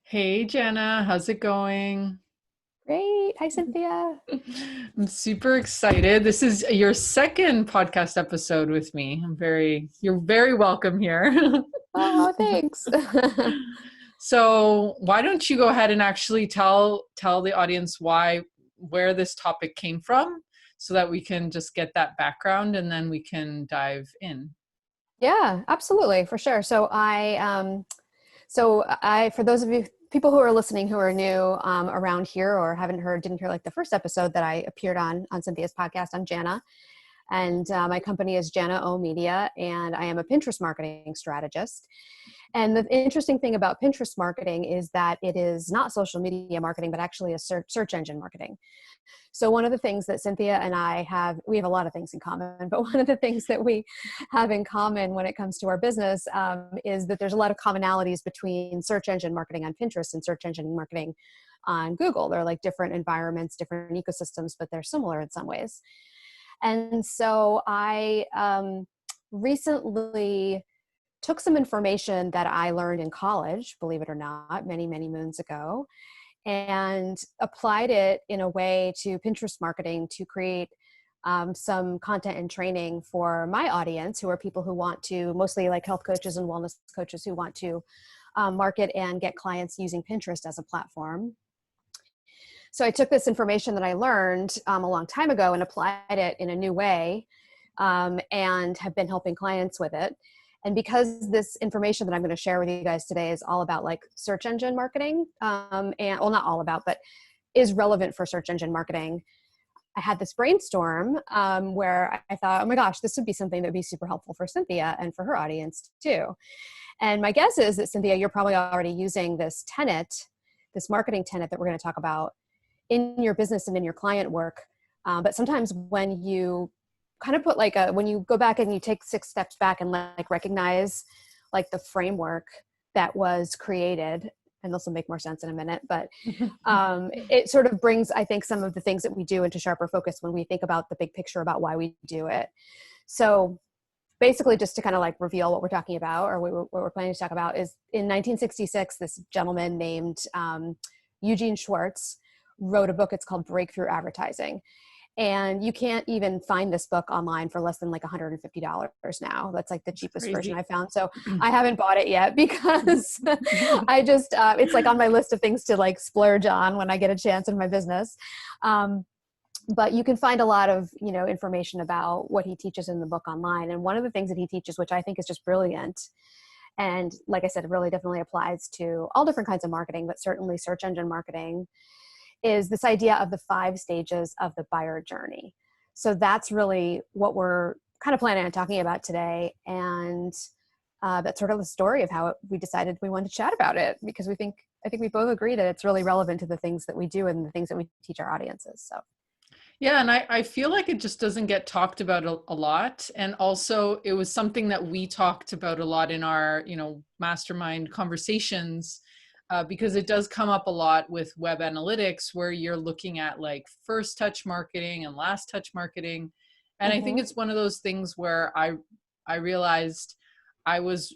Hey Jana, how's it going? Great. Hi, Cynthia. I'm super excited. This is your second podcast episode with me. You're very welcome here. Oh, thanks. So why don't you go ahead and actually tell the audience where this topic came from so that we can just get that background and then we can dive in. Yeah, absolutely, for sure. For those of you people who are listening who are new around here or didn't hear like the first episode that I appeared on Cynthia's podcast, I'm Jana, and my company is Jana O Media, and I am a Pinterest marketing strategist. And the interesting thing about Pinterest marketing is that it is not social media marketing, but actually a search engine marketing. So one of the things that Cynthia and I we have a lot of things in common, but one of the things that we have in common when it comes to our business is that there's a lot of commonalities between search engine marketing on Pinterest and search engine marketing on Google. They're like different environments, different ecosystems, but they're similar in some ways. And so I recently took some information that I learned in college, believe it or not, many, many moons ago, and applied it in a way to Pinterest marketing to create some content and training for my audience, who are people who want to, mostly like health coaches and wellness coaches who want to market and get clients using Pinterest as a platform. So I took this information that I learned a long time ago and applied it in a new way, and have been helping clients with it. And because this information that I'm going to share with you guys today is all about like search engine marketing, and well, not all about, but is relevant for search engine marketing, I had this brainstorm where I thought, oh my gosh, this would be something that would be super helpful for Cynthia and for her audience too. And my guess is that, Cynthia, you're probably already using this marketing tenet that we're going to talk about in your business and in your client work. But sometimes when you kind of put when you go back and you take 6 steps back and like recognize like the framework that was created, and this will make more sense in a minute, but it sort of brings, I think, some of the things that we do into sharper focus when we think about the big picture about why we do it. So basically, just to kind of like reveal what we're talking about, or what we're planning to talk about, is in 1966, this gentleman named Eugen Schwartz wrote a book. It's called Breakthrough Advertising. And you can't even find this book online for less than like $150 now. That's like the cheapest version I found. So I haven't bought it yet because it's like on my list of things to like splurge on when I get a chance in my business. But you can find a lot of, information about what he teaches in the book online. And one of the things that he teaches, which I think is just brilliant, and like I said, it really definitely applies to all different kinds of marketing, but certainly search engine marketing, is this idea of the 5 stages of the buyer journey. So that's really what we're kind of planning on talking about today. And that's sort of the story of how we decided we wanted to chat about it, because I think we both agree that it's really relevant to the things that we do and the things that we teach our audiences. So Yeah, and I feel like it just doesn't get talked about a lot. And also it was something that we talked about a lot in our, mastermind conversations, because it does come up a lot with web analytics where you're looking at like first touch marketing and last touch marketing. And I think it's one of those things where I realized I was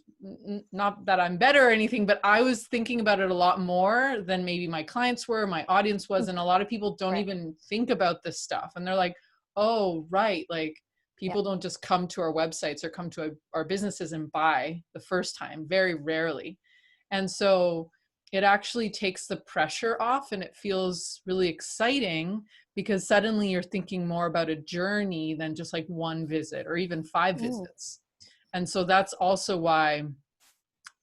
not that I'm better or anything, but I was thinking about it a lot more than maybe my clients were, my audience was. And a lot of people don't right. even think about this stuff. And they're like, oh, right. Like people don't just come to our websites or come to our businesses and buy the first time, very rarely. And so it actually takes the pressure off and it feels really exciting because suddenly you're thinking more about a journey than just like one visit or even 5 visits. And so that's also why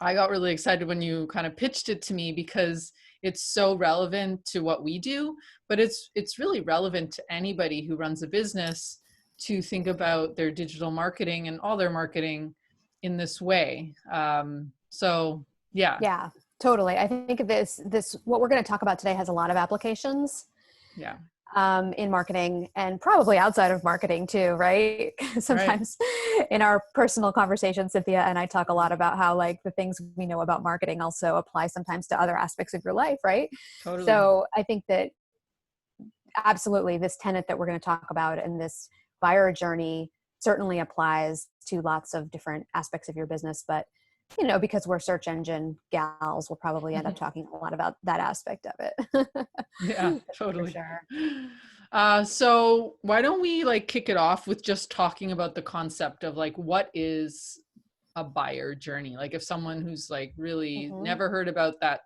I got really excited when you kind of pitched it to me, because it's so relevant to what we do, but it's really relevant to anybody who runs a business to think about their digital marketing and all their marketing in this way. So yeah. Yeah, totally. I think this what we're going to talk about today has a lot of applications. Yeah. In marketing and probably outside of marketing too, right? Right. Sometimes in our personal conversations, Cynthia and I talk a lot about how like the things we know about marketing also apply sometimes to other aspects of your life, right? Totally. So I think that absolutely this tenet that we're going to talk about in this buyer journey certainly applies to lots of different aspects of your business, but because we're search engine gals, we'll probably end up talking a lot about that aspect of it. Yeah, For totally. sure. So why don't we like kick it off with just talking about the concept of like, what is a buyer journey? Like if someone who's like really Hmm. never heard about that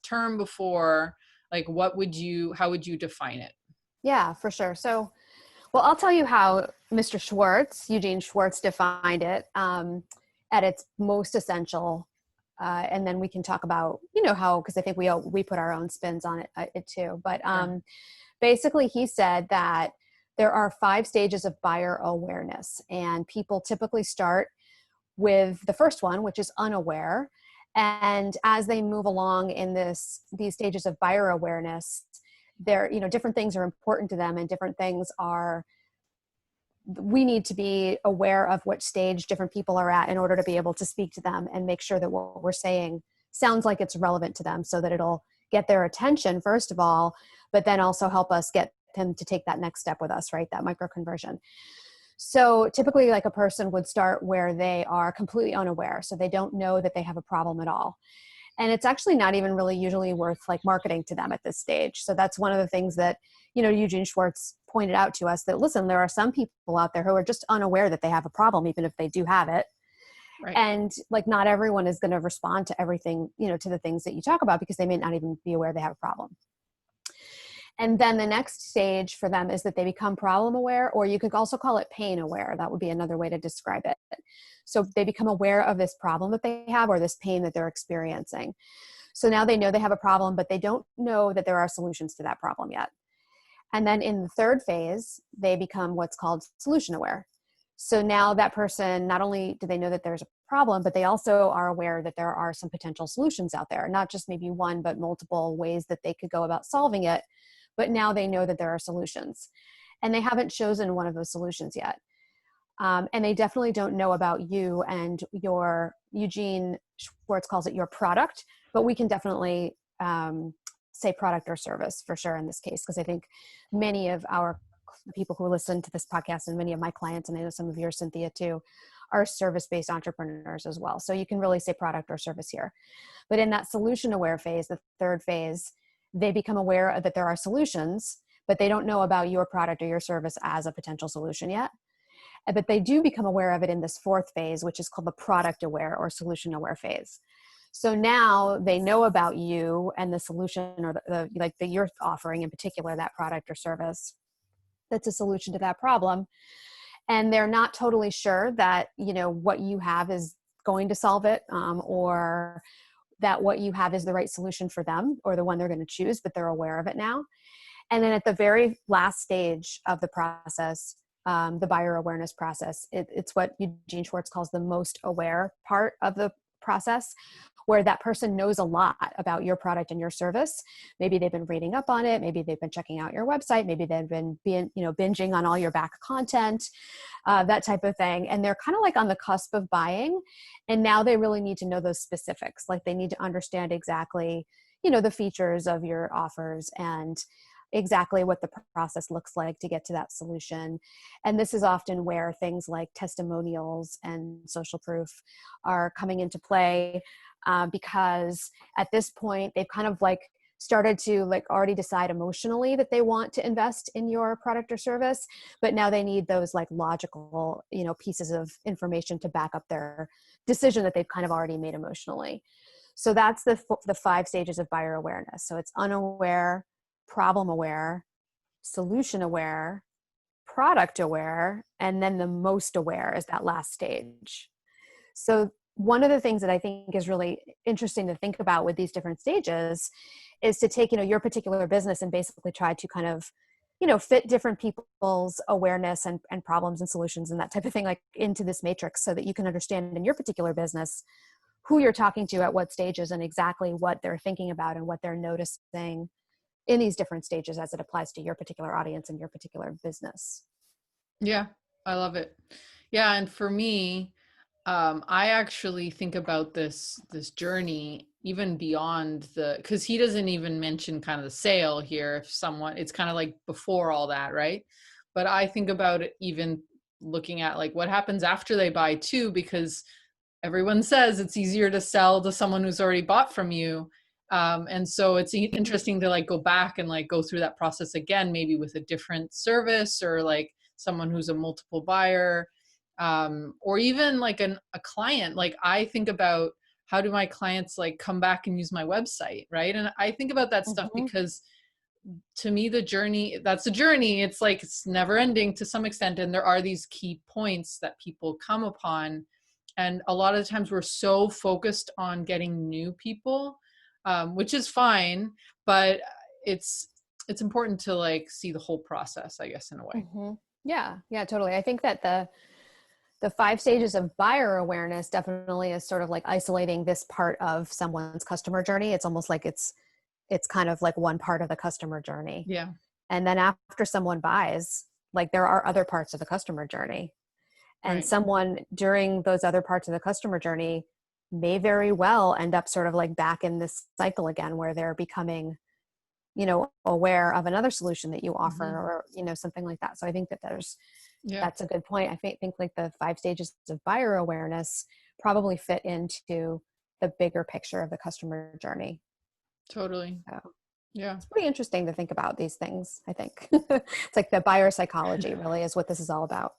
term before, like how would you define it? Yeah, for sure. So, well, I'll tell you how Mr. Schwartz, Eugene Schwartz, defined it at its most essential, and then we can talk about, how, because I think we put our own spins on it too. But Sure. basically, he said that there are 5 stages of buyer awareness, and people typically start with the first one, which is unaware. And as they move along in these stages of buyer awareness, different things are important to them, and different things are, we need to be aware of which stage different people are at in order to be able to speak to them and make sure that what we're saying sounds like it's relevant to them, so that it'll get their attention first of all, but then also help us get them to take that next step with us, right? That micro conversion. So typically, like, a person would start where they are completely unaware. So they don't know that they have a problem at all. And it's actually not even really usually worth like marketing to them at this stage. So that's one of the things that, Eugene Schwartz pointed out to us, that listen, there are some people out there who are just unaware that they have a problem, even if they do have it. Right. And like, not everyone is going to respond to everything, to the things that you talk about, because they may not even be aware they have a problem. And then the next stage for them is that they become problem aware, or you could also call it pain aware. That would be another way to describe it. So they become aware of this problem that they have, or this pain that they're experiencing. So now they know they have a problem, but they don't know that there are solutions to that problem yet. And then in the third phase, they become what's called solution aware. So now that person, not only do they know that there's a problem, but they also are aware that there are some potential solutions out there, not just maybe one, but multiple ways that they could go about solving it. But now they know that there are solutions, and they haven't chosen one of those solutions yet. And they definitely don't know about you and your, Eugene Schwartz calls it your product, but we can definitely say product or service for sure in this case, because I think many of the people who listen to this podcast, and many of my clients, and I know some of yours, Cynthia, too, are service-based entrepreneurs as well. So you can really say product or service here. But in that solution aware phase, the third phase, they become aware that there are solutions, but they don't know about your product or your service as a potential solution yet. But they do become aware of it in this fourth phase, which is called the product aware or solution aware phase. So now they know about you and the solution, or the you're offering in particular, that product or service that's a solution to that problem. And they're not totally sure that, what you have is going to solve it, or that what you have is the right solution for them, or the one they're going to choose, but they're aware of it now. And then at the very last stage of the process, the buyer awareness process, it's what Eugene Schwartz calls the most aware part of the process, where that person knows a lot about your product and your service. Maybe they've been reading up on it. Maybe they've been checking out your website. Maybe they've been binging on all your back content, that type of thing. And they're kind of like on the cusp of buying. And now they really need to know those specifics. Like, they need to understand exactly, the features of your offers, and exactly what the process looks like to get to that solution. And this is often where things like testimonials and social proof are coming into play, because at this point they've kind of like started to like already decide emotionally that they want to invest in your product or service, but now they need those like logical, pieces of information to back up their decision that they've kind of already made emotionally. So that's the 5 stages of buyer awareness. So it's unaware, problem aware, solution aware, product aware, and then the most aware is that last stage. So one of the things that I think is really interesting to think about with these different stages is to take, your particular business and basically try to kind of, fit different people's awareness and problems and solutions and that type of thing, like, into this matrix, so that you can understand in your particular business who you're talking to at what stages, and exactly what they're thinking about and what they're noticing in these different stages as it applies to your particular audience and your particular business. Yeah, I love it. Yeah, and for me, I actually think about this journey even beyond because he doesn't even mention kind of the sale here. If someone, it's kind of like before all that, right? But I think about it even looking at like what happens after they buy too, because everyone says it's easier to sell to someone who's already bought from you. And so it's interesting to like go back and like go through that process again, maybe with a different service, or like someone who's a multiple buyer, or even like a client. Like I think about, how do my clients like come back and use my website, right? And I think about that stuff Mm-hmm. because to me, that's a journey. It's like, it's never ending to some extent. And there are these key points that people come upon. And a lot of the times we're so focused on getting new people, which is fine, but it's, it's important to like see the whole process, I guess, in a way. Mm-hmm. Yeah, yeah, totally. I think that the 5 stages of buyer awareness definitely is sort of like isolating this part of someone's customer journey. It's almost like it's kind of like one part of the customer journey. Yeah. And then after someone buys, like there are other parts of the customer journey. And Right. someone during those other parts of the customer journey may very well end up sort of like back in this cycle again, where they're becoming, aware of another solution that you offer, Mm-hmm. or, something like that. So I think that Yeah, that's a good point. I think like the 5 stages of buyer awareness probably fit into the bigger picture of the customer journey. totally. So Yeah. it's pretty interesting to think about these things, I think. It's like the buyer psychology really is what this is all about.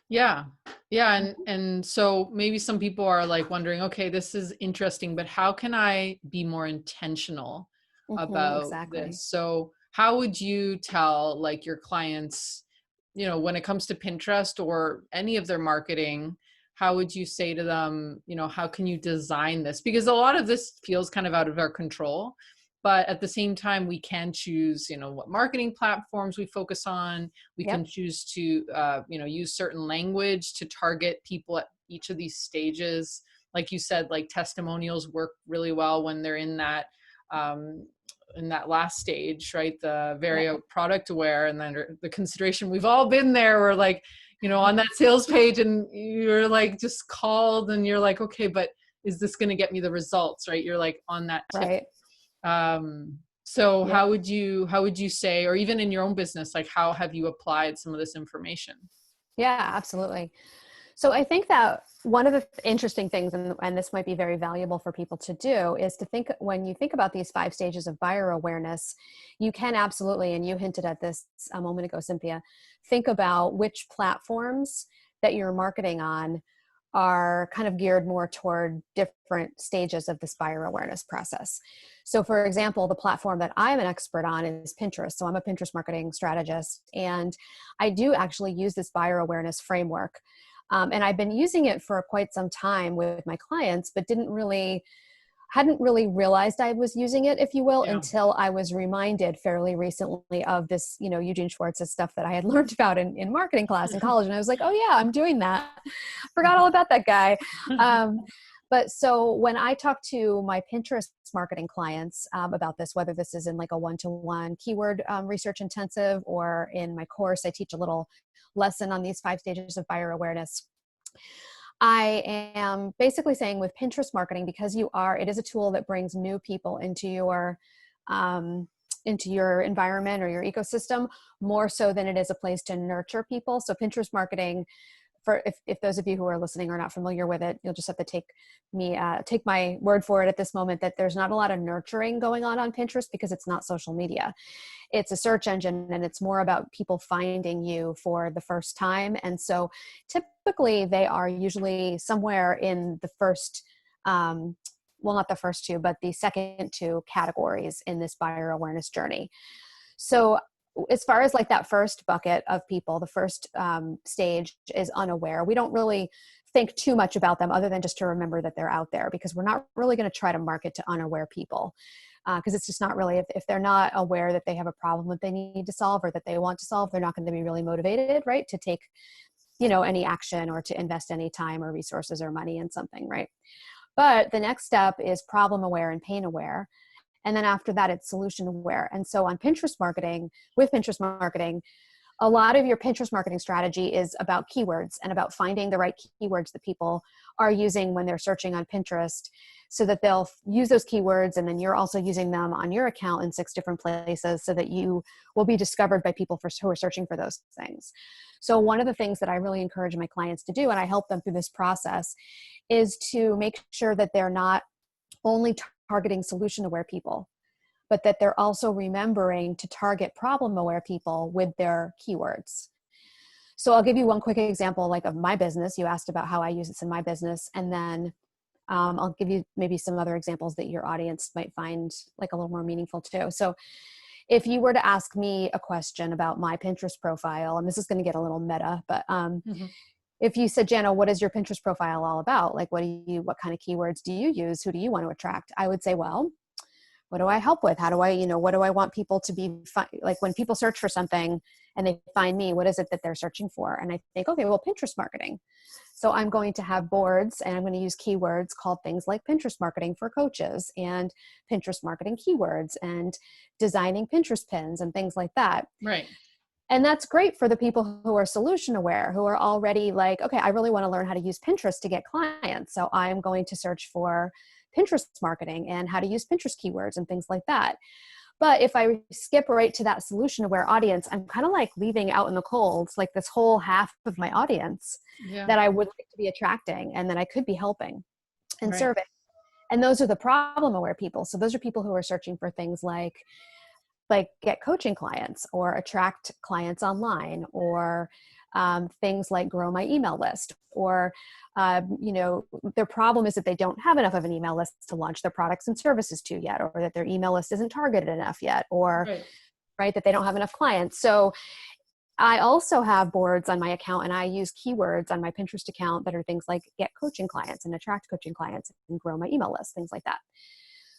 Yeah. Yeah. And so maybe some people are like wondering, okay, this is interesting, but how can I be more intentional Mm-hmm, about exactly. this? So how would you tell like your clients, when it comes to Pinterest or any of their marketing, how would you say to them, how can you design this? Because a lot of this feels kind of out of our control. But at the same time, we can choose, what marketing platforms we focus on. We can Yep. choose to, use certain language to target people at each of these stages. Like you said, like testimonials work really well when they're um, in that last stage, right? The very Yep. product aware, and then the consideration. We've all been there. We're like, on that sales page, and you're like just called, and you're like, okay, but is this going to get me the results, right? You're like on that tip. Right. So Yep. how would you say, or even in your own business, like how have you applied some of this information? Yeah, absolutely. So I think that one of the interesting things, and this might be very valuable for people to do, is to think, when you think about these 5 stages of buyer awareness, you can absolutely, and you hinted at this a moment ago, Cynthia, think about which platforms that you're marketing on are kind of geared more toward different stages of this buyer awareness process. So for example, the platform that I'm an expert on is Pinterest. So I'm a Pinterest marketing strategist, and I do actually use this buyer awareness framework. And I've been using it for quite some time with my clients, but hadn't really realized I was using it, if you will, Yeah. until I was reminded fairly recently of this, Eugen Schwartz's stuff that I had learned about in marketing class in college. And I was like, oh yeah, I'm doing that. Forgot all about that guy. Um, but so when I talk to my Pinterest marketing clients about this, whether this is in like a one-to-one keyword research intensive, or in my course, I teach a little lesson on these 5 stages of buyer awareness. I am basically saying with Pinterest marketing, because it is a tool that brings new people um, into your environment or your ecosystem, more so than it is a place to nurture people. So Pinterest marketing, for if those of you who are listening are not familiar with it, you'll just have to take my word for it at this moment, that there's not a lot of nurturing going on Pinterest, because it's not social media. It's a search engine, and it's more about people finding you for the first time. And so typically they are usually somewhere in the first, well, not the first two, but the second two categories in this buyer awareness journey. So as far as like that first bucket of people, the first stage is unaware. We don't really think too much about them, other than just to remember that they're out there, because we're not really going to try to market to unaware people. Because it's just not really, if they're not aware that they have a problem that they need to solve or that they want to solve, they're not going to be really motivated, right, to take, any action or to invest any time or resources or money in something, right? But the next step is problem aware and pain aware. And then after that, it's solution aware. And so on with Pinterest marketing, A lot of your Pinterest marketing strategy is about keywords and about finding the right keywords that people are using when they're searching on Pinterest, so that they'll use those keywords, and then you're also using them on your account in 6 different places, so that you will be discovered by people who are searching for those things. So one of the things that I really encourage my clients to do, and I help them through this process, is to make sure that they're not only targeting solution-aware people, but that they're also remembering to target problem-aware people with their keywords. So I'll give you one quick example, like, of my business. You asked about how I use this in my business, and then I'll give you maybe some other examples that your audience might find like a little more meaningful too. So if you were to ask me a question about my Pinterest profile, and this is going to get a little meta, but if you said, Jana, what is your Pinterest profile all about? Like, what kind of keywords do you use? Who do you want to attract? I would say, well, what do I help with? How do I, what do I want people to be, like, when people search for something and they find me, what is it that they're searching for? And I think, okay, well, Pinterest marketing. So I'm going to have boards, and I'm going to use keywords called things like Pinterest marketing for coaches, and Pinterest marketing keywords, and designing Pinterest pins and things like that. Right. And that's great for the people who are solution aware, who are already like, okay, I really want to learn how to use Pinterest to get clients. So I'm going to search for Pinterest marketing and how to use Pinterest keywords and things like that. But if I skip right to that solution aware audience, I'm kind of like leaving out in the cold, like this whole half of my audience that I would like to be attracting and that I could be helping and serving. And those are the problem aware people. So those are people who are searching for things like get coaching clients or attract clients online, or things like grow my email list, or their problem is that they don't have enough of an email list to launch their products and services to yet, or that their email list isn't targeted enough yet, or that they don't have enough clients. So I also have boards on my account, and I use keywords on my Pinterest account that are things like get coaching clients and attract coaching clients and grow my email list, things like that.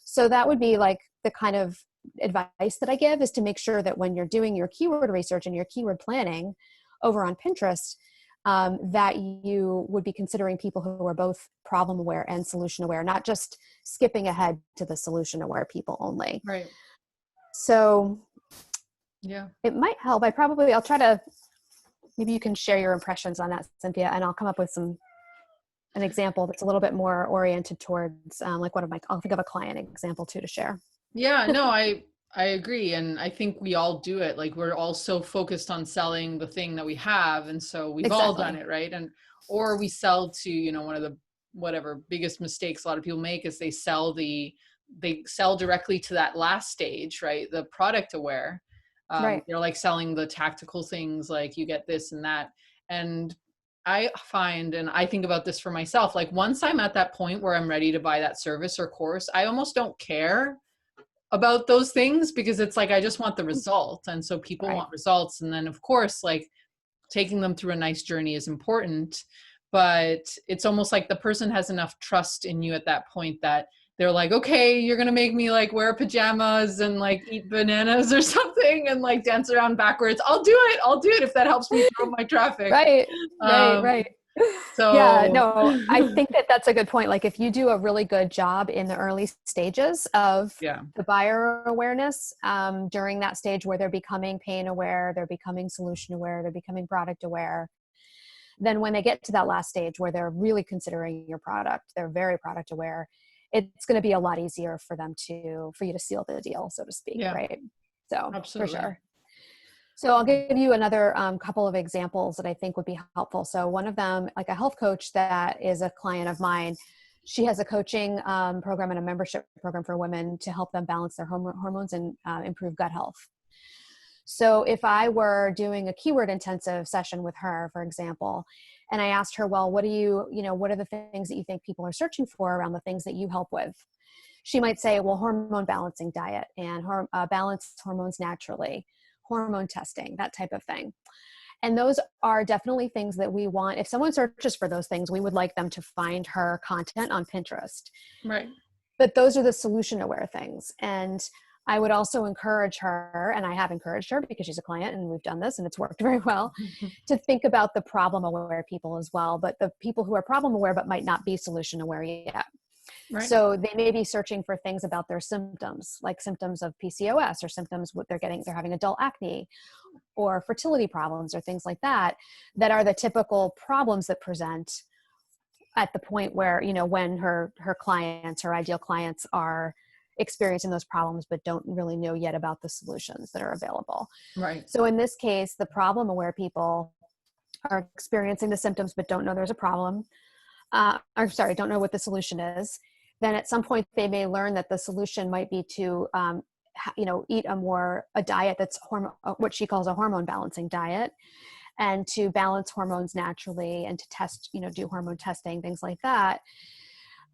So that would be like the kind of advice that I give, is to make sure that when you're doing your keyword research and your keyword planning over on Pinterest, that you would be considering people who are both problem aware and solution aware, not just skipping ahead to the solution aware people only. Right. So yeah, it might help. I'll try to, maybe you can share your impressions on that, Cynthia, and I'll come up with an example that's a little bit more oriented towards I'll think of a client example too to share. Yeah, no, I agree. And I think we all do it. Like, we're all so focused on selling the thing that we have. And so we've all done it, right? Or we sell to, one of the biggest mistakes a lot of people make is they sell directly to that last stage, right? The product aware. They're like selling the tactical things, like you get this and that. And I find, and I think about this for myself, like, once I'm at that point where I'm ready to buy that service or course, I almost don't care about those things, because it's like, I just want the result. And so people want results. And then of course, like, taking them through a nice journey is important, but it's almost like the person has enough trust in you at that point that they're like, okay, you're going to make me like wear pajamas and like eat bananas or something and like dance around backwards. I'll do it if that helps me grow my traffic. Right. So yeah, no, I think that that's a good point. Like, if you do a really good job in the early stages of the buyer awareness, during that stage where they're becoming pain aware, they're becoming solution aware, they're becoming product aware, then when they get to that last stage where they're really considering your product, they're very product aware, it's going to be a lot easier for you to seal the deal, so to speak. Right. So absolutely. For sure. So I'll give you another couple of examples that I think would be helpful. So one of them, like a health coach that is a client of mine, she has a coaching program and a membership program for women to help them balance their hormones and improve gut health. So if I were doing a keyword intensive session with her, for example, and I asked her, well, what are the things that you think people are searching for around the things that you help with? She might say, well, hormone balancing diet and balanced hormones naturally, hormone testing, that type of thing. And those are definitely things that we want. If someone searches for those things, we would like them to find her content on Pinterest. Right. But those are the solution aware things. And I would also encourage her, and I have encouraged her because she's a client and we've done this and it's worked very well, to think about the problem aware people as well, but the people who are problem aware but might not be solution aware yet. Right. So they may be searching for things about their symptoms, like symptoms of PCOS or symptoms what they're having adult acne or fertility problems or things like that, that are the typical problems that present at the point where, when her clients, her ideal clients, are experiencing those problems but don't really know yet about the solutions that are available. Right. So in this case, the problem aware people are experiencing the symptoms but don't know there's a problem, don't know what the solution is. Then at some point they may learn that the solution might be to eat a diet that's what she calls a hormone balancing diet, and to balance hormones naturally, and to test, do hormone testing, things like that.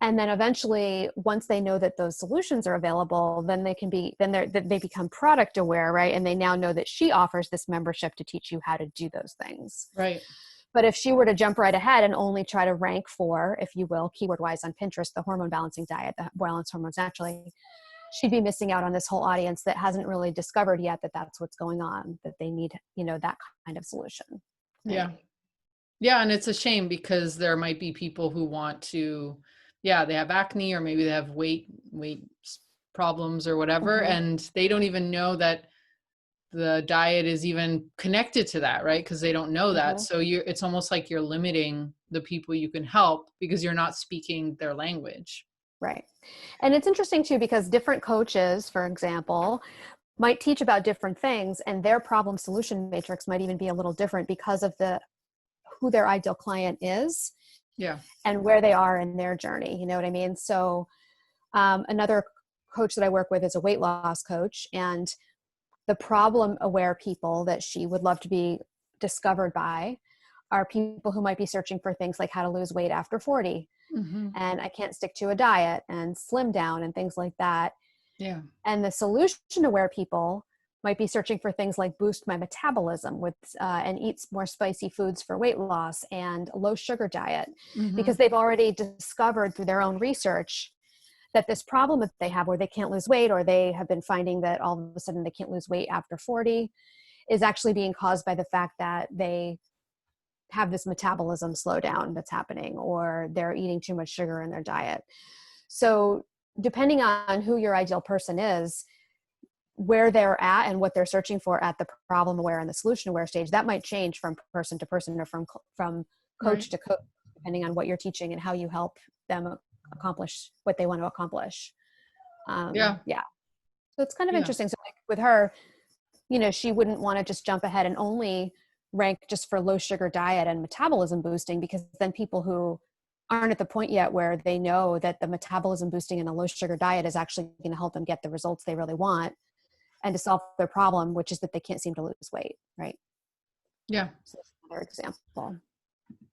And then eventually, once they know that those solutions are available, then they become product aware, right? And they now know that she offers this membership to teach you how to do those things. Right. But if she were to jump right ahead and only try to rank for, if you will, keyword wise on Pinterest, the hormone balancing diet, the balance hormones naturally, she'd be missing out on this whole audience that hasn't really discovered yet that that's what's going on, that they need, that kind of solution. Right? Yeah. Yeah. And it's a shame because there might be people who want to, they have acne, or maybe they have weight problems or whatever. Mm-hmm. And they don't even know that the diet is even connected to that, right? Because they don't know that. Mm-hmm. So it's almost like you're limiting the people you can help because you're not speaking their language. Right. And it's interesting too, because different coaches, for example, might teach about different things, and their problem solution matrix might even be a little different because of who their ideal client is. Yeah. And where they are in their journey. You know what I mean? So another coach that I work with is a weight loss coach, and the problem aware people that she would love to be discovered by are people who might be searching for things like how to lose weight after 40. Mm-hmm. And I can't stick to a diet and slim down and things like that. Yeah. And the solution aware people might be searching for things like boost my metabolism and eat more spicy foods for weight loss and low sugar diet, Mm-hmm. because they've already discovered through their own research that this problem that they have where they can't lose weight, or they have been finding that all of a sudden they can't lose weight after 40, is actually being caused by the fact that they have this metabolism slowdown that's happening, or they're eating too much sugar in their diet. So depending on who your ideal person is, where they're at and what they're searching for at the problem aware and the solution aware stage, that might change from person to person, or from coach to coach, depending on what you're teaching and how you help them accomplish what they want to accomplish. So it's kind of interesting. So like with her, she wouldn't want to just jump ahead and only rank just for low sugar diet and metabolism boosting, because then people who aren't at the point yet where they know that the metabolism boosting and the low sugar diet is actually going to help them get the results they really want and to solve their problem, which is that they can't seem to lose weight. Right. Yeah. So that's another example.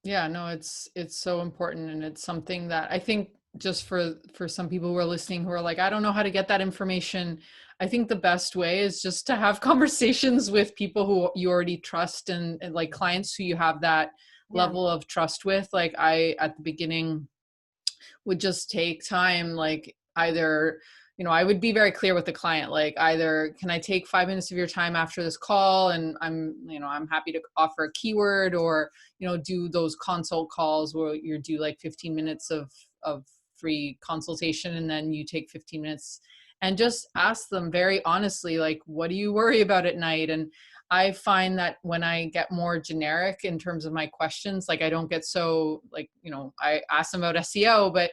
Yeah, no, it's so important. And it's something that I think, just for some people who are listening who are like, I don't know how to get that information, I think the best way is just to have conversations with people who you already trust, and like clients who you have that level of trust with. Like I, at the beginning, would just take time, like either, I would be very clear with the client, like either, can I take 5 minutes of your time after this call? And I'm happy to offer a keyword, or, do those consult calls where you do like 15 minutes of free consultation, and then you take 15 minutes and just ask them very honestly, like, what do you worry about at night? And I find that when I get more generic in terms of my questions, like I don't get so like, I ask them about SEO, but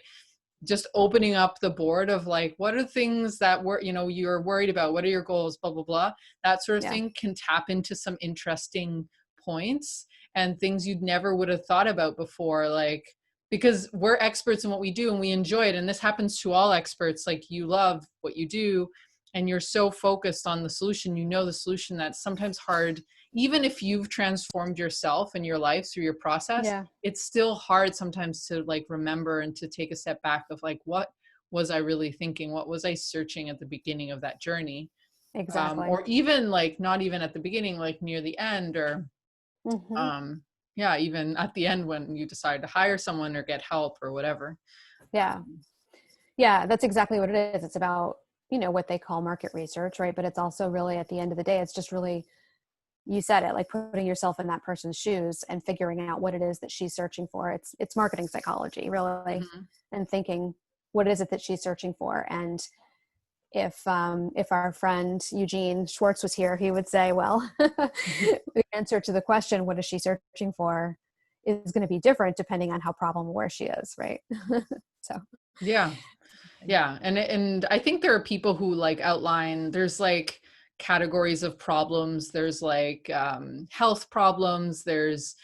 just opening up the board of like, what are things that you're worried about? What are your goals? Blah, blah, blah. That sort of thing can tap into some interesting points and things you'd never would have thought about before. Like, because we're experts in what we do and we enjoy it. And this happens to all experts. Like, you love what you do and you're so focused on the solution, the solution, that's sometimes hard. Even if you've transformed yourself and your life through your process, it's still hard sometimes to like remember and to take a step back of like, what was I really thinking? What was I searching at the beginning of that journey? Exactly. Or even like, not even at the beginning, like near the end, or even at the end when you decide to hire someone or get help or whatever. Yeah, that's exactly what it is. It's about, what they call market research, right? But it's also really, at the end of the day, it's just really, you said it, like putting yourself in that person's shoes and figuring out what it is that she's searching for. It's marketing psychology, really, and thinking, what is it that she's searching for? And if our friend Eugen Schwartz was here, he would say, well, the answer to the question, what is she searching for, is going to be different depending on how problem aware she is, right? So Yeah. Yeah. And I think there are people who like outline, there's like categories of problems. There's like health problems, there's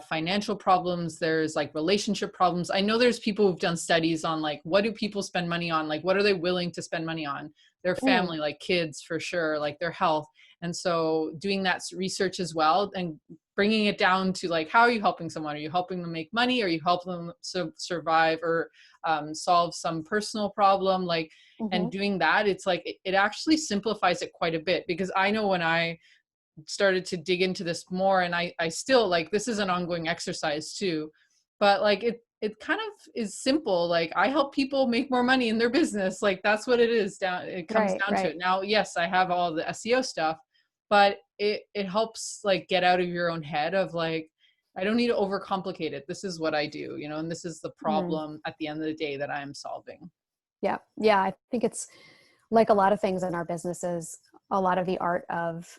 financial problems, there's like relationship problems. I know there's people who've done studies on like, what do people spend money on? Like, what are they willing to spend money on? Their family, like kids for sure, like their health. And so doing that research as well and bringing it down to like, how are you helping someone? Are you helping them make money? Are you helping them survive or solve some personal problem? Like, and doing that, it's like, it actually simplifies it quite a bit, because I know when I started to dig into this more, and I still like, this is an ongoing exercise too, but like it kind of is simple. Like, I help people make more money in their business. Like, that's what it is. It comes down to it. Now, yes, I have all the SEO stuff, but it helps like get out of your own head of like, I don't need to overcomplicate it. This is what I do, you know, and this is the problem at the end of the day that I'm solving. Yeah. Yeah. I think it's like a lot of things in our businesses, a lot of the art of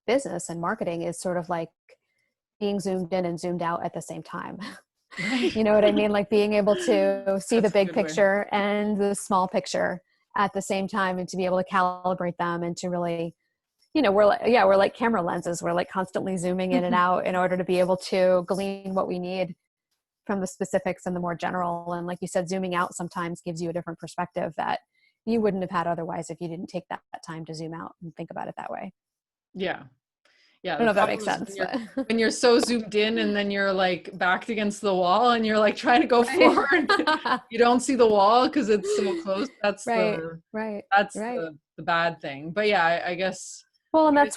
business and marketing is sort of like being zoomed in and zoomed out at the same time. Right. You know what I mean? Like being able to see That's the a big good way. picture and the small picture at the same time, and to be able to calibrate them and to really, you know, we're like camera lenses. We're like constantly zooming in and out in order to be able to glean what we need from the specifics and the more general. And like you said, zooming out sometimes gives you a different perspective that you wouldn't have had otherwise if you didn't take that time to zoom out and think about it that way. Yeah. Yeah, I don't the know if that makes problem is sense, when you're so zoomed in and then you're like backed against the wall and you're like trying to go forward. right. You don't see the wall because it's so close. That's Right, the right, that's right. the bad thing. But yeah, I guess Well, and it is,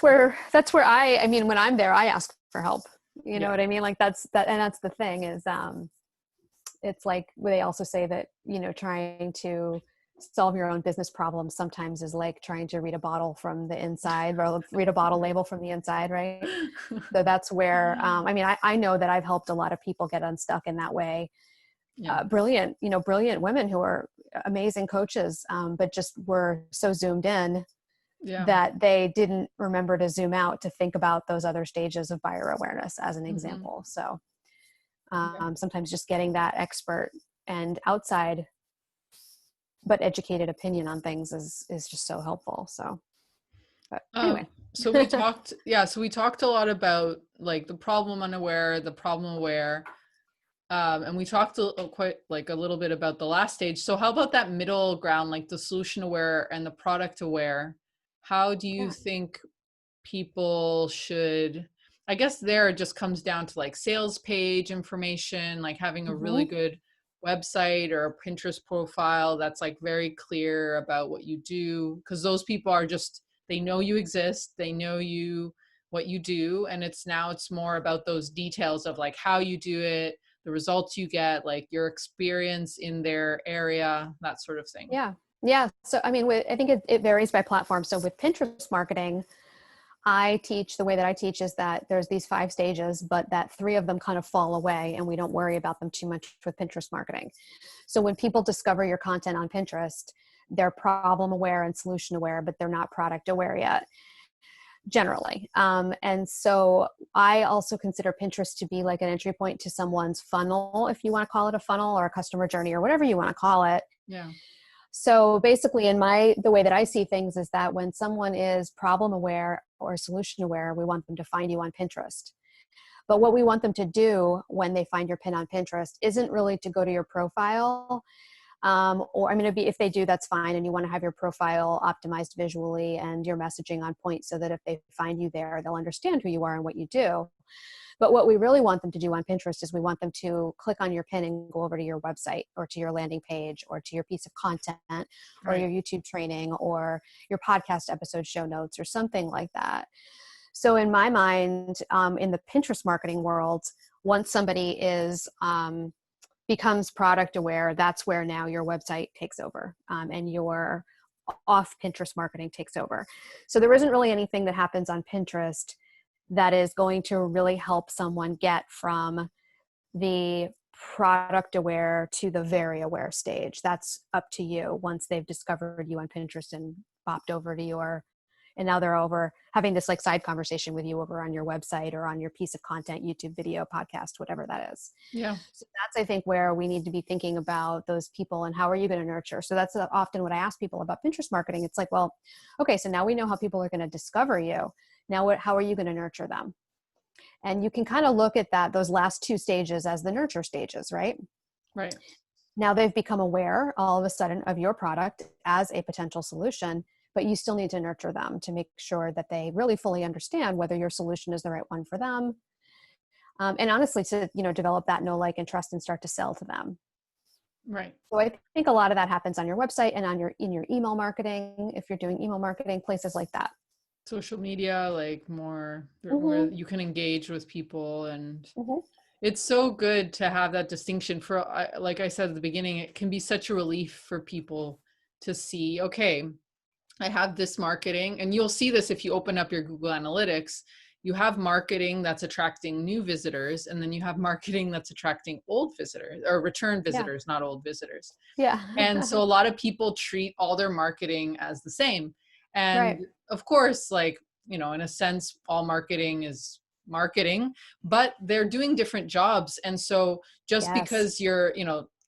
that's where I mean, when I'm there, I ask for help. You know yeah. what I mean? Like and that's the thing is, it's like they also say that, you know, trying to solve your own business problems sometimes is like trying to read a bottle from the inside, or read a bottle label from the inside, right? So that's where, I mean, I know that I've helped a lot of people get unstuck in that way. Yeah. Brilliant women who are amazing coaches, but just were so zoomed in Yeah. that they didn't remember to zoom out to think about those other stages of buyer awareness as an Mm-hmm. example. So Yeah. sometimes just getting that expert and outside but educated opinion on things is just so helpful. So, but anyway. So we talked, yeah, so we talked a lot about like the problem unaware, the problem aware. And we talked quite like a little bit about the last stage. So how about that middle ground, like the solution aware and the product aware? How do you Yeah. think people should, I guess there it just comes down to like sales page information, like having a really good website or a Pinterest profile that's like very clear about what you do, because those people are just, they know you exist, they know you, what you do, and it's more about those details of like how you do it, the results you get, like your experience in their area, that sort of thing. Yeah. Yeah. So, I mean, I think it varies by platform. So with Pinterest marketing, the way that I teach is that there's these 5 stages, but that 3 of them kind of fall away and we don't worry about them too much with Pinterest marketing. So when people discover your content on Pinterest, they're problem aware and solution aware, but they're not product aware yet, generally. And so I also consider Pinterest to be like an entry point to someone's funnel, if you want to call it a funnel, or a customer journey, or whatever you want to call it. Yeah. So basically the way that I see things is that when someone is problem aware or solution aware, we want them to find you on Pinterest. But what we want them to do when they find your pin on Pinterest isn't really to go to your profile. Or I mean, if they do, that's fine. And you want to have your profile optimized visually and your messaging on point so that if they find you there, they'll understand who you are and what you do. But what we really want them to do on Pinterest is we want them to click on your pin and go over to your website or to your landing page or to your piece of content or Right. your YouTube training or your podcast episode show notes or something like that. So in my mind, in the Pinterest marketing world, once somebody becomes product aware, that's where now your website takes over, and your off Pinterest marketing takes over. So there isn't really anything that happens on Pinterest that is going to really help someone get from the product aware to the very aware stage. That's up to you once they've discovered you on Pinterest and bopped over to your, and now they're over having this like side conversation with you over on your website or on your piece of content, YouTube video, podcast, whatever that is. Yeah. So that's, I think, where we need to be thinking about those people and how are you going to nurture? So that's often what I ask people about Pinterest marketing. It's like, well, okay, so now we know how people are going to discover you. Now, how are you going to nurture them? And you can kind of look at those last two stages as the nurture stages, right? Right. Now they've become aware all of a sudden of your product as a potential solution, but you still need to nurture them to make sure that they really fully understand whether your solution is the right one for them. And honestly, to, develop that know, like, and trust and start to sell to them. Right. So I think a lot of that happens on your website and in your email marketing, if you're doing email marketing, places like that. Social media, like more where you can engage with people. And it's so good to have that distinction for, like I said at the beginning, it can be such a relief for people to see, okay, I have this marketing, and you'll see this if you open up your Google Analytics. You have marketing that's attracting new visitors, and then you have marketing that's attracting old visitors or return visitors, not old visitors. Yeah. And so a lot of people treat all their marketing as the same. And Right. of course, like, in a sense, all marketing is marketing, but they're doing different jobs. And so just because you're,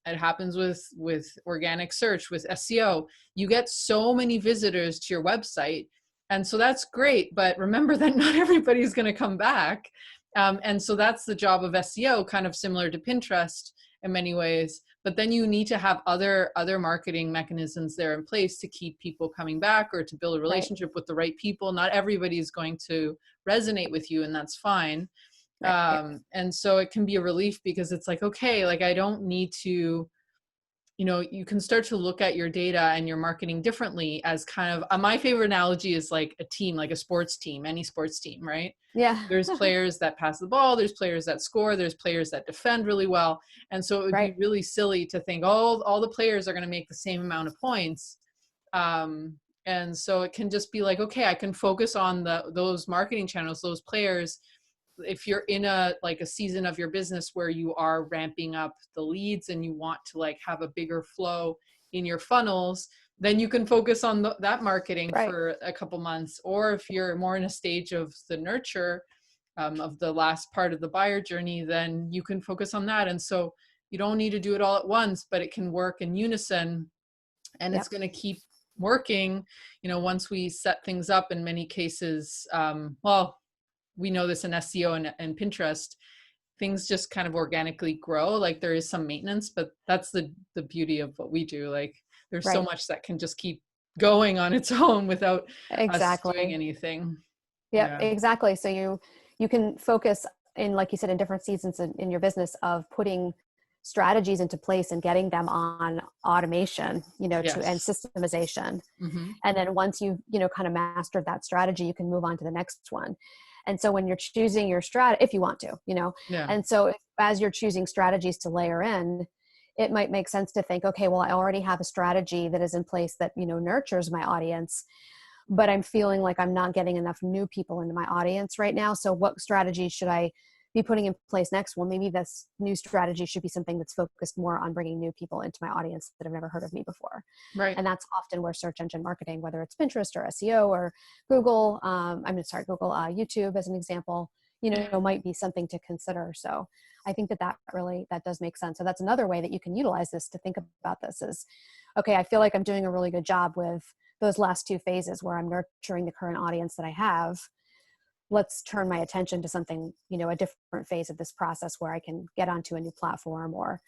it happens with organic search, with SEO, you get so many visitors to your website. And so that's great, but remember that not everybody's going to come back. And so that's the job of SEO, kind of similar to Pinterest in many ways. But then you need to have other marketing mechanisms there in place to keep people coming back or to build a relationship with the right people. Not everybody is going to resonate with you, and that's fine. And so it can be a relief because it's like, okay, like I don't need to, you can start to look at your data and your marketing differently as kind of, my favorite analogy is like a team, like a sports team, any sports team, right? Yeah. There's players that pass the ball, there's players that score, there's players that defend really well. And so it would be really silly to think, all the players are going to make the same amount of points. And so it can just be like, okay, I can focus on those marketing channels, those players. If you're in a season of your business where you are ramping up the leads and you want to like have a bigger flow in your funnels, then you can focus on that marketing for a couple months. Or if you're more in a stage of the nurture of the last part of the buyer journey, then you can focus on that. And so you don't need to do it all at once, but it can work in unison, and it's going to keep working, once we set things up. In many cases, we know this in SEO and Pinterest, things just kind of organically grow. Like there is some maintenance, but that's the beauty of what we do. Like there's so much that can just keep going on its own without us doing anything. Yeah, exactly. So you can focus in, like you said, in different seasons in your business of putting strategies into place and getting them on automation, and systemization. And then once you kind of mastered that strategy, you can move on to the next one. And so when you're choosing your strategy, if you want to, and so as you're choosing strategies to layer in, it might make sense to think, okay, well, I already have a strategy that is in place that, nurtures my audience, but I'm feeling like I'm not getting enough new people into my audience right now. So what strategy should I be putting in place next? Well, maybe this new strategy should be something that's focused more on bringing new people into my audience that have never heard of me before. Right. And that's often where search engine marketing, whether it's Pinterest or SEO or Google, Google, YouTube as an example, might be something to consider. So I think that does make sense. So that's another way that you can utilize this to think about this is, okay, I feel like I'm doing a really good job with those last two phases where I'm nurturing the current audience that I have. Let's turn my attention to something, a different phase of this process where I can get onto a new platform or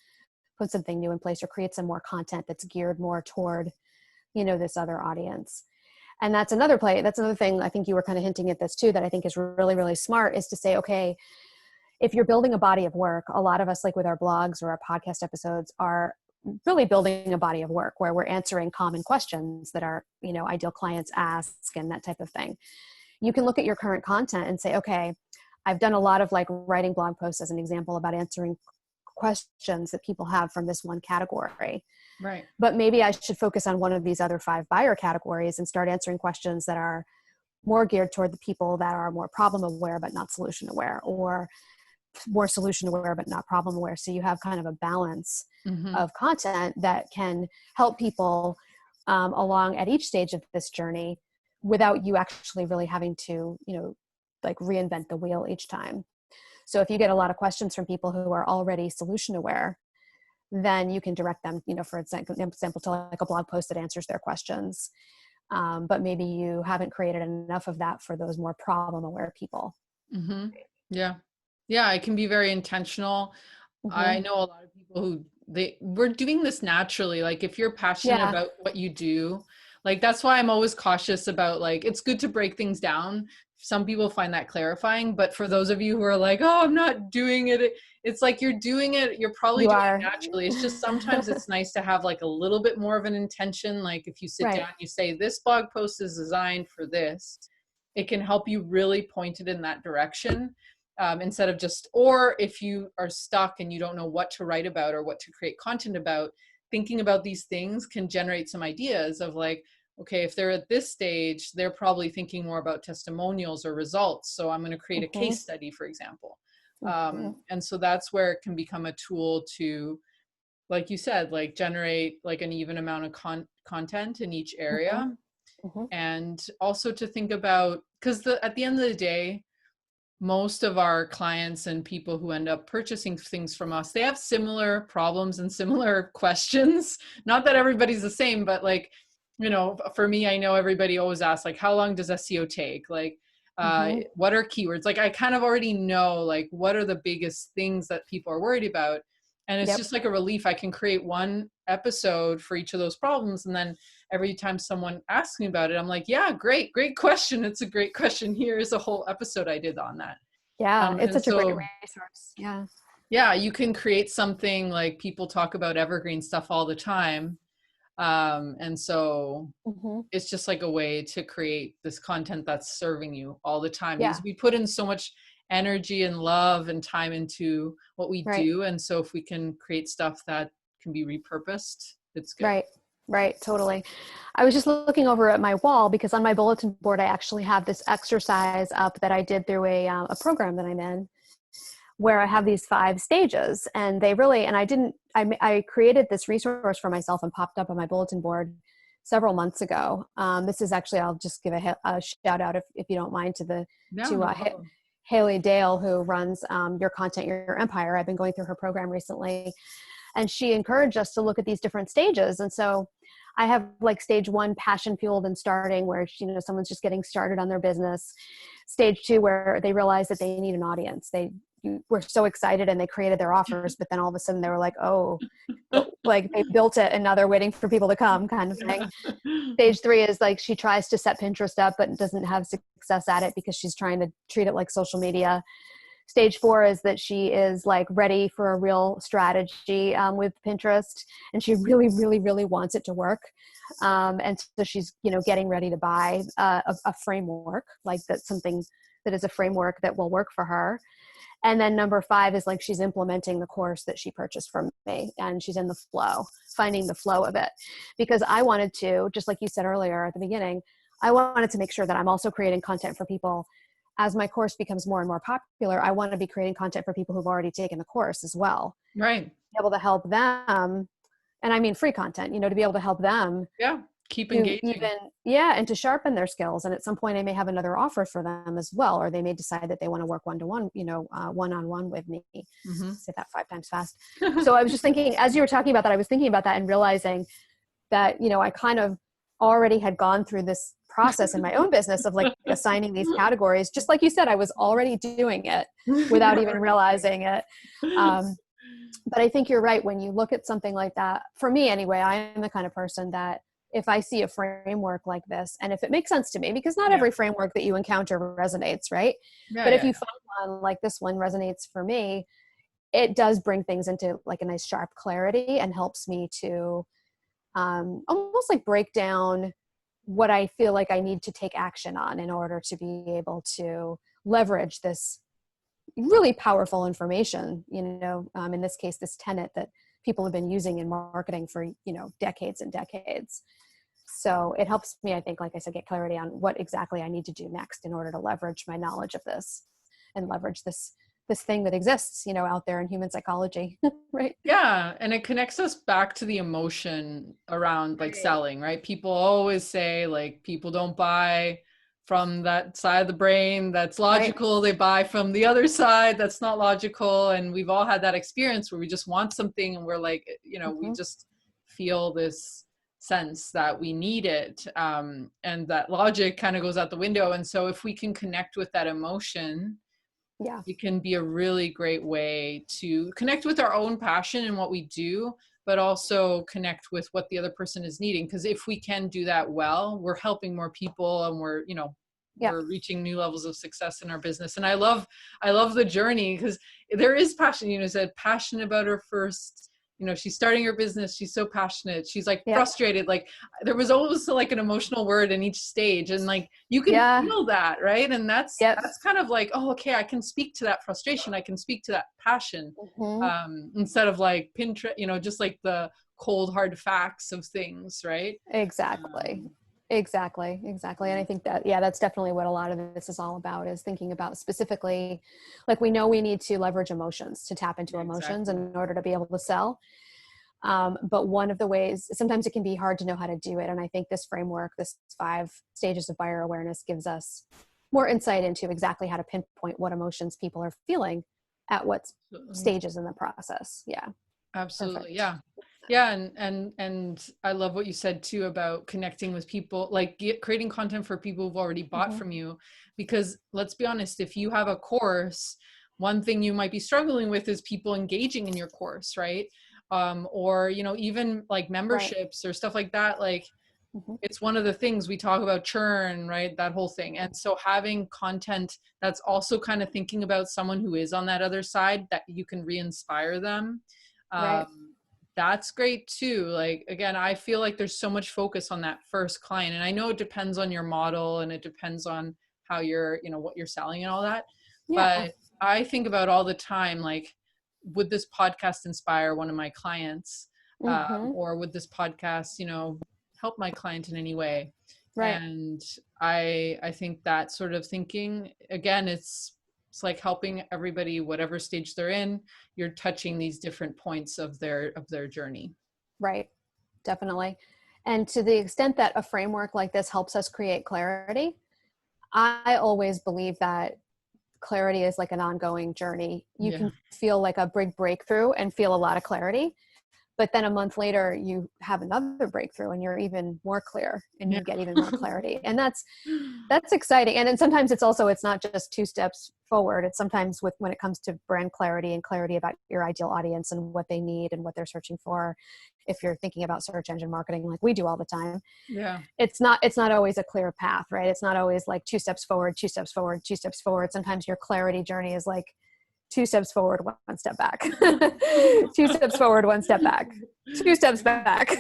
put something new in place or create some more content that's geared more toward, this other audience. And that's another thing, I think you were kind of hinting at this too, that I think is really, really smart, is to say, okay, if you're building a body of work, a lot of us, like with our blogs or our podcast episodes, are really building a body of work where we're answering common questions that our, ideal clients ask and that type of thing. You can look at your current content and say, okay, I've done a lot of like writing blog posts as an example about answering questions that people have from this one category. Right. But maybe I should focus on one of these other 5 buyer categories and start answering questions that are more geared toward the people that are more problem aware, but not solution aware, or more solution aware, but not problem aware. So you have kind of a balance Mm-hmm. of content that can help people along at each stage of this journey without you actually really having to, like reinvent the wheel each time. So if you get a lot of questions from people who are already solution aware, then you can direct them, for example, to like a blog post that answers their questions. But maybe you haven't created enough of that for those more problem aware people. Mm-hmm. Yeah. Yeah. It can be very intentional. Mm-hmm. I know a lot of people who we're doing this naturally. Like if you're passionate Yeah. about what you do, like that's why I'm always cautious about, like, it's good to break things down. Some people find that clarifying, but for those of you who are like, oh, I'm not doing it, it's like you're doing it, you're probably You doing it are. naturally. It's just sometimes it's nice to have like a little bit more of an intention. Like if you sit Right. down, you say, this blog post is designed for this, it can help you really point it in that direction. Instead of just, or if you are stuck and you don't know what to write about or what to create content about, thinking about these things can generate some ideas of like, okay, if they're at this stage, they're probably thinking more about testimonials or results. So I'm going to create a Mm-hmm. case study, for example. Mm-hmm. And so that's where it can become a tool to, like you said, like generate like an even amount of content in each Mm-hmm. area. Mm-hmm. And also to think about, because at the end of the day, most of our clients and people who end up purchasing things from us, they have similar problems and similar questions. Not that everybody's the same, but like, for me, I know everybody always asks, like, how long does SEO take? Like, Mm-hmm. what are keywords? Like, I kind of already know, like, what are the biggest things that people are worried about? And it's Yep. just like a relief. I can create one episode for each of those problems. And then every time someone asks me about it, I'm like, yeah, great question. It's a great question. Here's a whole episode I did on that. Yeah. It's And such a great so, resource. Yeah. yeah, you can create something, like people talk about evergreen stuff all the time. And so Mm-hmm. it's just like a way to create this content that's serving you all the time, because Yeah. we put in so much energy and love and time into what we Right. do. And so if we can create stuff that can be repurposed, it's good. Right. Right. Totally. I was just looking over at my wall because on my bulletin board, I actually have this exercise up that I did through a program that I'm in, where I have these 5 stages, and they really, and I created this resource for myself and popped up on my bulletin board several months ago. This is actually, I'll just give a shout out if you don't mind No, to no problem. Haley Dale, who runs Your Content, Your Empire. I've been going through her program recently, and she encouraged us to look at these different stages. And so I have like stage 1, passion fueled and starting, where someone's just getting started on their business. Stage 2, where they realize that they need an audience. They were so excited and they created their offers, but then all of a sudden they were like, oh, like they built it and now they're waiting for people to come, kind of thing. Stage 3 is like she tries to set Pinterest up but doesn't have success at it because she's trying to treat it like social media. Stage 4 is that she is like ready for a real strategy with Pinterest, and she really, really, really wants it to work. And so she's, getting ready to buy a framework, like that's something that is a framework that will work for her. And then number 5 is like she's implementing the course that she purchased from me, and she's in the flow, finding the flow of it. Because I wanted to, just like you said earlier at the beginning, I wanted to make sure that I'm also creating content for people. As my course becomes more and more popular, I want to be creating content for people who've already taken the course as well. Right. Be able to help them, and I mean free content, to be able to help them Yeah. Keep to engaging. and to sharpen their skills. And at some point I may have another offer for them as well, or they may decide that they want to work one-to-one, one-on-one with me. Mm-hmm. Say that 5 times fast. So I was just thinking, as you were talking about that, I was thinking about that and realizing that, I kind of already had gone through this process in my own business of like assigning these categories. Just like you said, I was already doing it without even realizing it. But I think you're right. When you look at something like that, for me anyway, I am the kind of person that if I see a framework like this, and if it makes sense to me, because not Yeah. every framework that you encounter resonates, right? Yeah, But if yeah, you find one like this one resonates for me, it does bring things into like a nice sharp clarity and helps me to almost like break down what I feel like I need to take action on in order to be able to leverage this really powerful information, in this case, this tenet that people have been using in marketing for, decades and decades. So it helps me, I think, like I said, get clarity on what exactly I need to do next in order to leverage my knowledge of this and leverage this this thing that exists, out there in human psychology. Right. Yeah, and it connects us back to the emotion around like selling, right? People always say like people don't buy from that side of the brain that's Right. logical, they buy from the other side that's not logical. And we've all had that experience where we just want something and we're like, we Hmm. just feel this sense that we need it. And that logic kind of goes out the window. And so if we can connect with that emotion, Yeah. it can be a really great way to connect with our own passion and what we do, but also connect with what the other person is needing. Because if we can do that well, we're helping more people and Yeah. we're reaching new levels of success in our business. And I love the journey because there is passion. Said passionate about her first, she's starting her business. She's so passionate. She's like Yep. frustrated. Like there was always like an emotional word in each stage. And like, you can Yeah. feel that, right? And that's Yep. kind of like, oh, okay, I can speak to that frustration. I can speak to that passion, Hmm. instead of like Pinterest, just like the cold hard facts of things, right? Exactly. Um, Exactly. And I think that, yeah, that's definitely what a lot of this is all about, is thinking about specifically, like, we know we need to leverage emotions to tap into yeah, emotions exactly. in order to be able to sell. But one of the ways, sometimes it can be hard to know how to do it. And I think this framework, this 5 stages of buyer awareness, gives us more insight into exactly how to pinpoint what emotions people are feeling at what stages in the process. Yeah. Absolutely. Perfect. Yeah. Yeah. And I love what you said too about connecting with people, like creating content for people who've already bought Hmm. from you. Because let's be honest, if you have a course, one thing you might be struggling with is people engaging in your course, right? Or, even like Right. memberships or stuff like that. Like Hmm. it's one of the things we talk about, churn, right? That whole thing. And so having content that's also kind of thinking about someone who is on that other side, that you can re-inspire them, Right. that's great too. Like, again, I feel like there's so much focus on that first client. And I know it depends on your model and it depends on how you're, what you're selling and all that. Yeah. But I think about all the time, like, would this podcast inspire one of my clients? Hmm. Or would this podcast, help my client in any way? Right. And I think that sort of thinking, again, it's like helping everybody, whatever stage they're in, you're touching these different points of their journey. Right. Definitely. And to the extent that a framework like this helps us create clarity, I always believe that clarity is like an ongoing journey. You Yeah. can feel like a big breakthrough and feel a lot of clarity, but then a month later you have another breakthrough and you're even more clear and Yeah. you get even more clarity. And that's exciting. And then sometimes it's not just 2 steps forward. It's sometimes when it comes to brand clarity and clarity about your ideal audience and what they need and what they're searching for. If you're thinking about search engine marketing, like we do all the time, Yeah. it's not always a clear path, right? It's not always like 2 steps forward, 2 steps forward, 2 steps forward. Sometimes your clarity journey is like 2 steps forward, 1 step back, 2 steps forward, 1 step back, 2 steps back,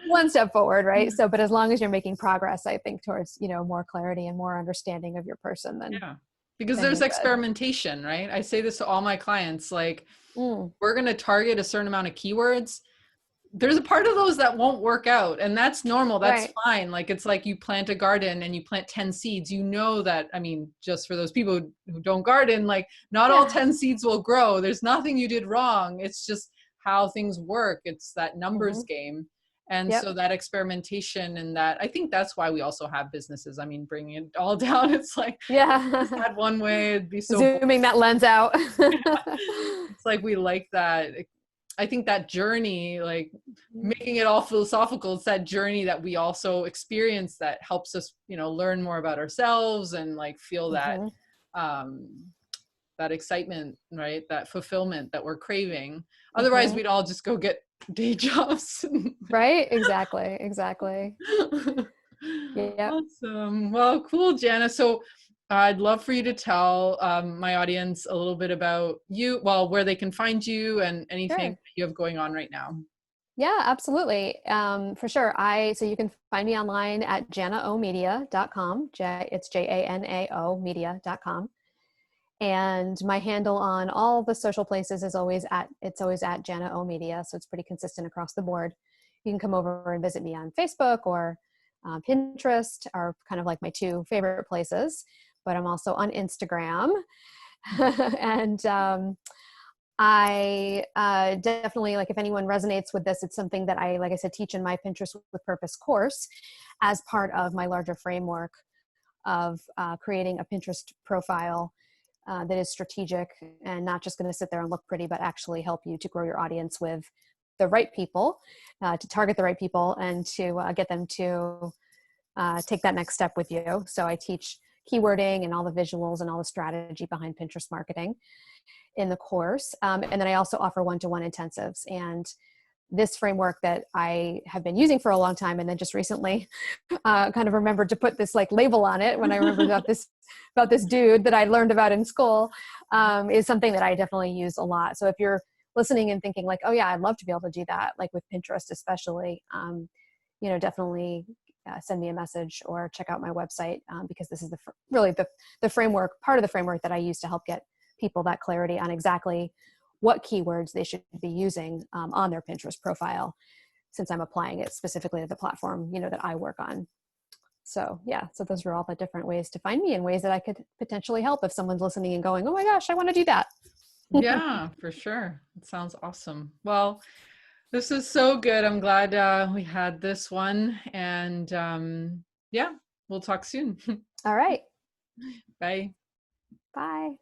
1 step forward, right? So, but as long as you're making progress, I think towards, more clarity and more understanding of your person, Yeah. Because then there's you're good. experimentation, right? I say this to all my clients, like, Mm, we're going to target a certain amount of keywords. There's a part of those that won't work out, and that's normal. That's right. fine. Like, it's like you plant a garden and you plant 10 seeds. That, I mean, just for those people who don't garden, like, not all Yeah. 10 seeds will grow. There's nothing you did wrong. It's just how things work. It's that Hmm. numbers game. And Yep. so that experimentation, and that, I think that's why we also have businesses. I mean, bringing it all down, it's like, just Yeah. had one way, it'd be so boring. Zooming that lens out. It's like we like that. I think that journey, like making it all philosophical, it's that journey that we also experience that helps us, learn more about ourselves and like feel that Hmm. um that excitement, right? That fulfillment that we're craving. Otherwise, Hmm. we'd all just go get day jobs. Right. Exactly. Yep. Awesome. Well, cool, Jana. So I'd love for you to tell my audience a little bit about you, well, where they can find you and anything Sure. that you have going on right now. Yeah, absolutely. For sure. So you can find me online at janaomedia.com. It's JANAO media.com. And my handle on all the social places is always at Jana O Media. So it's pretty consistent across the board. You can come over and visit me on Facebook or Pinterest are kind of like my 2 favorite places, but I'm also on Instagram. And I definitely, like, if anyone resonates with this, it's something that I, like I said, teach in my Pinterest with Purpose course as part of my larger framework of creating a Pinterest profile that is strategic and not just going to sit there and look pretty, but actually help you to grow your audience with the right people, to target the right people, and to get them to take that next step with you. So I teach keywording and all the visuals and all the strategy behind Pinterest marketing in the course. And then I also offer one-to-one intensives. And this framework that I have been using for a long time, and then just recently kind of remembered to put this like label on it when I remembered about this dude that I learned about in school, is something that I definitely use a lot. So if you're listening and thinking like, oh yeah, I'd love to be able to do that, like with Pinterest especially, definitely send me a message or check out my website, because this is really the framework, part of the framework that I use to help get people that clarity on exactly what keywords they should be using on their Pinterest profile, since I'm applying it specifically to the platform, that I work on. So yeah, so those are all the different ways to find me and ways that I could potentially help if someone's listening and going, oh my gosh, I want to do that. Yeah, for sure. It sounds awesome. Well, this is so good. I'm glad we had this one. And yeah, we'll talk soon. All right. Bye. Bye.